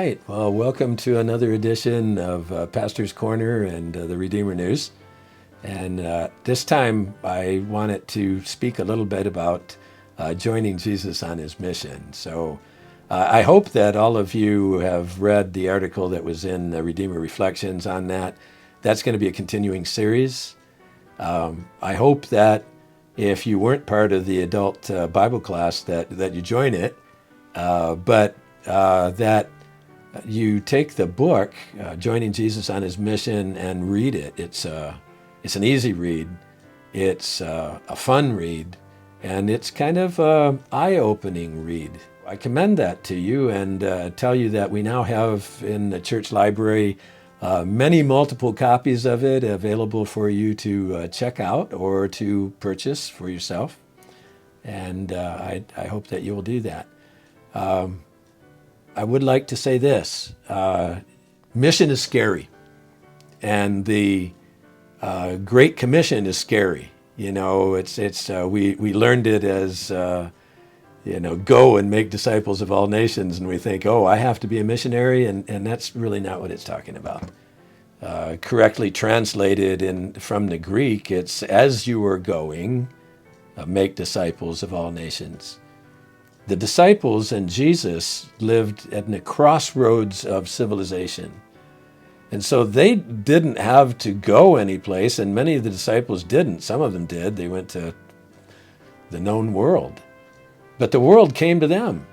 right. Well, welcome to another edition of Pastor's Corner and the Redeemer News. And this time I wanted to speak a little bit about joining Jesus on his mission. So I hope that all of you have read the article that was in Redeemer Reflections on that. That's going to be a continuing series. I hope that if you weren't part of the adult Bible class that you join it, but that you take the book, Joining Jesus on His Mission, and read it. It's an easy read. It's a fun read, and it's kind of an eye-opening read. I commend that to you and tell you that we now have in the church library many multiple copies of it available for you to check out or to purchase for yourself. And I hope that you will do that. I would like to say this. Mission is scary. And the Great Commission is scary. You know, we learned it as, go and make disciples of all nations. And we think, oh, I have to be a missionary. And that's really not what it's talking about. Correctly translated from the Greek, it's as you are going, make disciples of all nations. The disciples and Jesus lived at the crossroads of civilization. And so they didn't have to go anyplace, and many of the disciples didn't. Some of them did. They went to the known world. But the world came to them.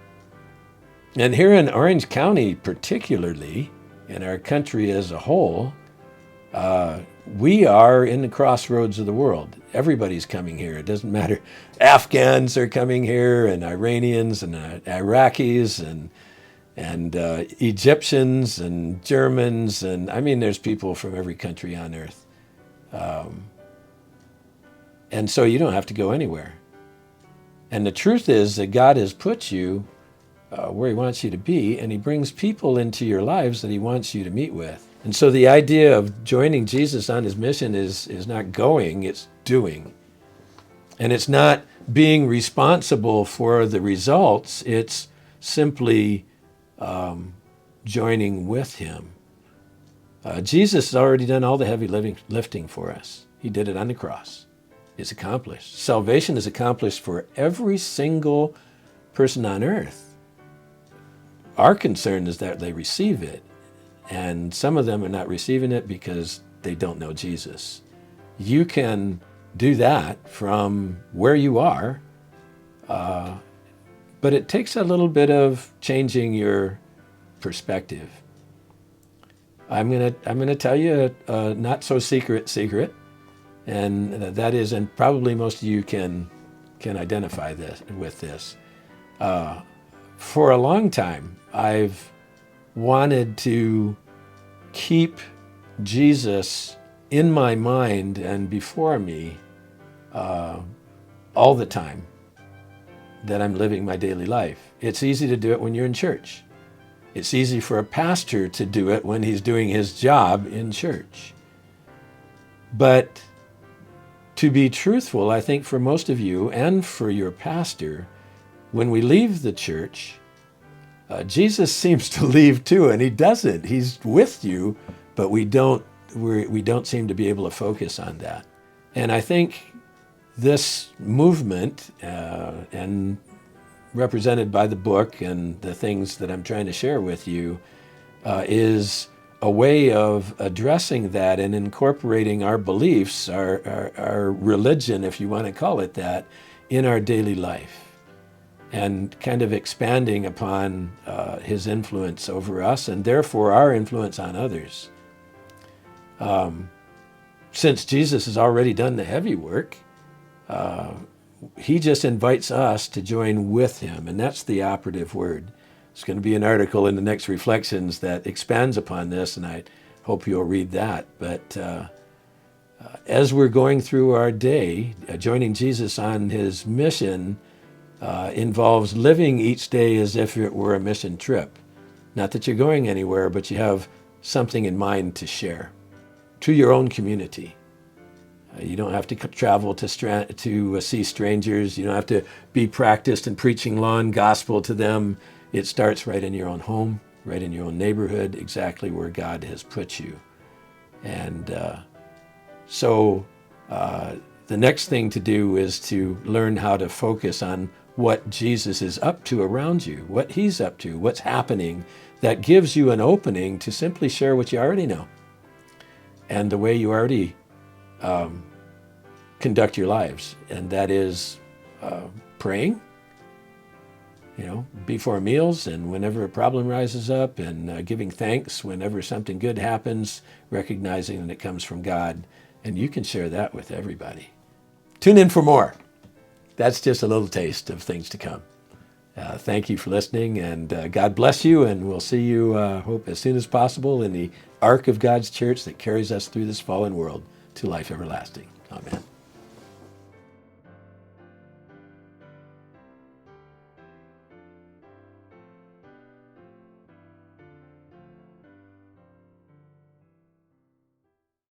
And here in Orange County particularly, in our country as a whole, we are in the crossroads of the world. Everybody's coming here. It doesn't matter. Afghans are coming here, and Iranians, and Iraqis, and Egyptians, and Germans, and I mean, there's people from every country on earth. And so you don't have to go anywhere. And the truth is that God has put you where He wants you to be, and He brings people into your lives that He wants you to meet with. And so the idea of joining Jesus on His mission is not going, it's doing. And it's not being responsible for the results, it's simply joining with Him. Jesus has already done all the heavy lifting for us. He did it on the cross. It's accomplished. Salvation is accomplished for every single person on earth. Our concern is that they receive it. And some of them are not receiving it because they don't know Jesus. You can do that from where you are, but it takes a little bit of changing your perspective. I'm gonna tell you a not so secret, and that is, and probably most of you can identify with this. For a long time, I've wanted to keep Jesus in my mind and before me all the time that I'm living my daily life. It's easy to do it when you're in church. It's easy for a pastor to do it when he's doing his job in church. But to be truthful, I think for most of you and for your pastor, when we leave the church, Jesus seems to leave too, and He doesn't. He's with you, but we don't seem to be able to focus on that. And I think this movement, and represented by the book and the things that I'm trying to share with you, is a way of addressing that and incorporating our beliefs, our religion, if you want to call it that, in our daily life, and kind of expanding upon His influence over us and therefore our influence on others. Since Jesus has already done the heavy work, He just invites us to join with Him, and that's the operative word. There's going to be an article in the next Reflections that expands upon this, and I hope you'll read that. But as we're going through our day, joining Jesus on His mission involves living each day as if it were a mission trip. Not that you're going anywhere, but you have something in mind to share to your own community. You don't have to travel to see strangers. You don't have to be practiced in preaching law and gospel to them. It starts right in your own home. right in your own neighborhood, exactly where God has put you. And so the next thing to do is to learn how to focus on what Jesus is up to around you, what he's up to, what's happening. That gives you an opening to simply share what you already know and the way you already conduct your lives. And that is praying, before meals and whenever a problem rises up, and giving thanks whenever something good happens, recognizing that it comes from God. And you can share that with everybody. Tune in for more. That's just a little taste of things to come. Thank you for listening, and God bless you, and we'll see you, hope, as soon as possible in the ark of God's church that carries us through this fallen world to life everlasting. Amen.